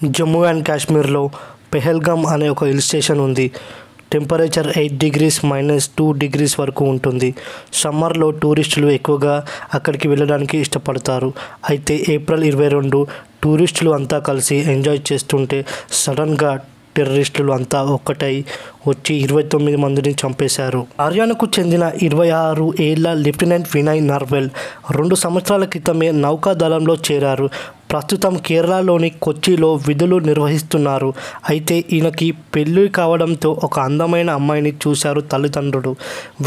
Jammu and కాశ్మీర్లో పెహల్గామ్ అనే ఒక హిల్ స్టేషన్ ఉంది. టెంపరేచర్ 8 degrees -2 degrees వరకు ఉంటుంది. సమ్మర్లో టూరిస్టులు ఎక్కువగా అక్కడికి వెళ్ళడానికి ఇష్టపడతారు. అయితే ఏప్రిల్ 22 టూరిస్టులు అంతా కలిసి ఎంజాయ్ చేస్తుంటే సడన్గా టెర్రరిస్టులు అంతా ఒక్కటై వచ్చి 29 మందిని చంపేశారు. హర్యానాకు చెందిన 26 ఏళ్ల లెఫ్టినెంట్ వినయ్ నర్వాల్ 2 సంవత్సరాల క్రితమే నౌకాదళంలో చేరారు. ప్రస్తుతం కేరళలోని కొచ్చిలో విధులు నిర్వహిస్తున్నారు. అయితే ఈయనకి పెళ్లి కావడంతో ఒక అందమైన అమ్మాయిని చూశారు తల్లిదండ్రులు.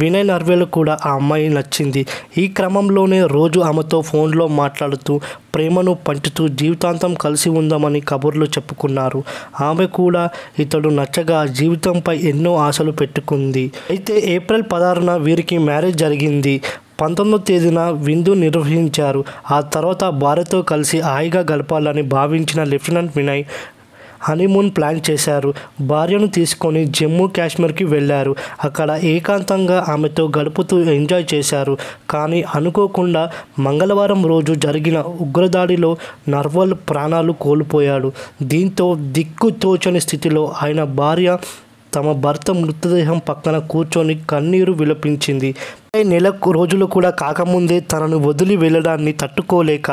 వినయ్ నర్వాల్ కూడా ఆ అమ్మాయి నచ్చింది. ఈ క్రమంలోనే రోజు ఆమెతో ఫోన్లో మాట్లాడుతూ ప్రేమను పంచుతూ జీవితాంతం కలిసి ఉందామని కబుర్లు చెప్పుకున్నారు. ఆమె కూడా ఇతడు నచ్చగా జీవితంపై ఎన్నో ఆశలు పెట్టుకుంది. అయితే ఏప్రిల్ 16న వీరికి మ్యారేజ్ జరిగింది. 19వ తేదీన విందు నిర్వహించారు. ఆ తర్వాత భార్యతో కలిసి హాయిగా గడపాలని భావించిన లెఫ్టినెంట్ వినయ్ హనీమూన్ ప్లాన్ చేశారు. భార్యను తీసుకొని జమ్మూ కాశ్మీర్కి వెళ్ళారు. అక్కడ ఏకాంతంగా ఆమెతో గడుపుతూ ఎంజాయ్ చేశారు. కానీ అనుకోకుండా మంగళవారం రోజు జరిగిన ఉగ్రదాడిలో నర్వాల్ ప్రాణాలు కోల్పోయాడు. దీంతో దిక్కు తోచని స్థితిలో ఆయన భార్య తమ భర్త మృతదేహం పక్కన కూర్చొని కన్నీరు విలపించింది. నెల రోజులు కూడా కాకముందే తనను వదిలి వెళ్ళడాన్ని తట్టుకోలేక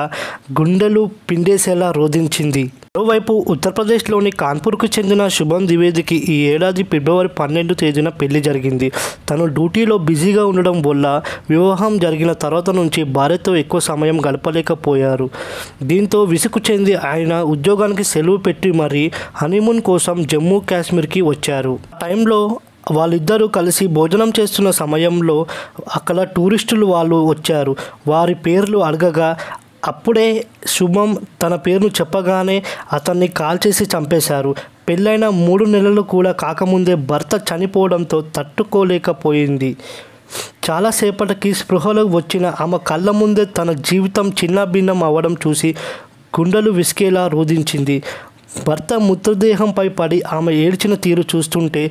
గుండెలు పిండేసేలా రోధించింది. మరోవైపు ఉత్తరప్రదేశ్లోని కాన్పూర్కు చెందిన శుభం ద్వివేదికి ఈ ఏడాది ఫిబ్రవరి 12 తేదీన పెళ్లి జరిగింది. తను డ్యూటీలో బిజీగా ఉండడం వల్ల వివాహం జరిగిన తర్వాత నుంచి భార్యతో ఎక్కువ సమయం గడపలేకపోయారు. దీంతో విసుగు చెంది ఆయన ఉద్యోగానికి సెలవు పెట్టి మరీ హనీమూన్ కోసం జమ్మూ కాశ్మీర్కి వచ్చారు. ఆ టైంలో వాళ్ళిద్దరూ కలిసి భోజనం చేస్తున్న సమయంలో అక్కడ టూరిస్టులు వాళ్ళు వచ్చారు. వారి పేర్లు అడగగా అప్పుడే శుభం తన పేరును చెప్పగానే అతన్ని కాల్చేసి చంపేశారు. పెళ్ళైన 3 నెలలు కూడా కాకముందే భర్త చనిపోవడంతో తట్టుకోలేకపోయింది. చాలాసేపటికి స్పృహలోకి వచ్చిన ఆమె కళ్ళ ముందే తన జీవితం చిన్నాభిన్నం అవ్వడం చూసి గుండెలు విసికేలా రోధించింది. భర్త మృతదేహంపై పడి ఆమె ఏడ్చిన తీరు చూస్తుంటే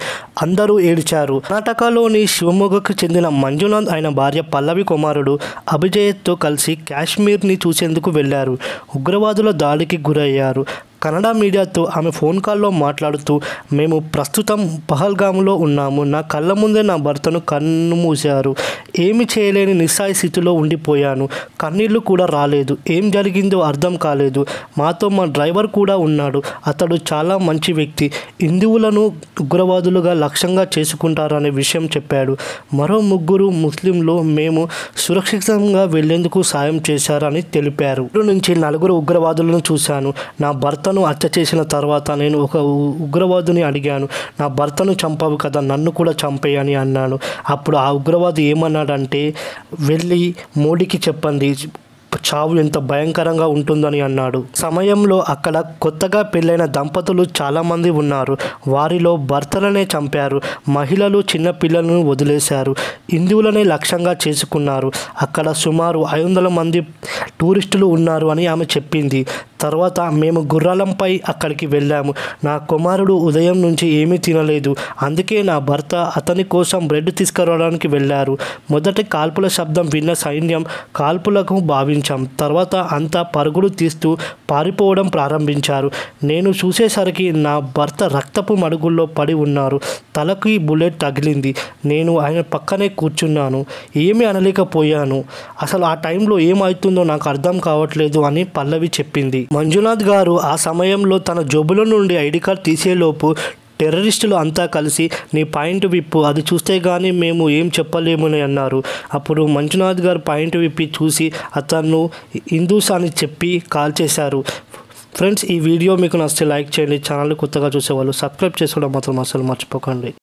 అందరూ ఏడ్చారు. కర్ణాటకలోని శివమొగ్గకు చెందిన మంజునాథ్ ఆయన భార్య పల్లవి కుమారుడు అభిజయ్తో కలిసి కాశ్మీర్ని చూసేందుకు వెళ్లారు. ఉగ్రవాదుల దాడికి గురయ్యారు. కన్నడ మీడియాతో ఆమె ఫోన్ కాల్లో మాట్లాడుతూ మేము ప్రస్తుతం పహల్గామ్లో ఉన్నాము. నా కళ్ళ ముందే నా భర్తను కన్నుమూశారు. ఏమి చేయలేని నిస్సాయ స్థితిలో ఉండిపోయాను. కన్నీళ్లు కూడా రాలేదు. ఏం జరిగిందో అర్థం కాలేదు. మాతో మా డ్రైవర్ కూడా ఉన్నాడు. అతడు చాలా మంచి వ్యక్తి. హిందువులను ఉగ్రవాదులుగా లక్ష్యంగా చేసుకుంటారనే విషయం చెప్పాడు. మరో 3 ముస్లింలు మేము సురక్షితంగా వెళ్లేందుకు సాయం చేశారని తెలిపారు. నుంచి 4 ఉగ్రవాదులను చూశాను. నా భర్తను హత్య చేసిన తర్వాత నేను ఒక ఉగ్రవాదిని అడిగాను, నా భర్తను చంపావు కదా, నన్ను కూడా చంపేయని అన్నాను. అప్పుడు ఆ ఉగ్రవాది ఏమన్నాడంటే వెళ్ళి మోడీకి చెప్పండి చావు ఎంత భయంకరంగా ఉంటుందని అన్నాడు. సమయంలో అక్కడ కొత్తగా పెళ్ళైన దంపతులు చాలామంది ఉన్నారు. వారిలో భర్తలనే చంపారు. మహిళలు చిన్న పిల్లలను వదిలేశారు. హిందువులనే లక్ష్యంగా చేసుకున్నారు. అక్కడ సుమారు 500 మంది టూరిస్టులు ఉన్నారు అని ఆమె చెప్పింది. తర్వాత మేము గుర్రాలంపై అక్కడికి వెళ్ళాము. నా కుమారుడు ఉదయం నుంచి ఏమీ తినలేదు. అందుకే నా భర్త అతని కోసం బ్రెడ్ తీసుకురావడానికి వెళ్ళారు. మొదటి కాల్పుల శబ్దం విన్న సైన్యం కాల్పులకు భావించాం. తర్వాత అంతా పరుగులు తీస్తూ పారిపోవడం ప్రారంభించారు. నేను చూసేసరికి నా భర్త రక్తపు మడుగుల్లో పడి ఉన్నారు. తలకి బుల్లెట్ తగిలింది. నేను ఆయన పక్కనే కూర్చున్నాను. ఏమీ అనలేకపోయాను. అసలు ఆ టైంలో ఏమవుతుందో నాకు అర్థం కావట్లేదు అని పల్లవి చెప్పింది. మంజునాథ్ గారు ఆ సమయంలో తన జోబులో నుండి ఐడి కార్డ్ తీసేలోపు టెర్రరిస్టులు అంతా కలిసి నీ పాయింట్ విప్పు, అది చూస్తే కానీ మేము ఏం చెప్పలేమని అన్నారు. అప్పుడు మంజునాథ్ గారు పాయింట్ విప్పి చూసి అతను హిందూస్ అని చెప్పి కాల్ చేశారు. ఫ్రెండ్స్, ఈ వీడియో మీకు నచ్చితే లైక్ చేయండి. ఛానల్ కొత్తగా చూసేవాళ్ళు సబ్స్క్రైబ్ చేసుకోవడం మాత్రం అసలు మర్చిపోకండి.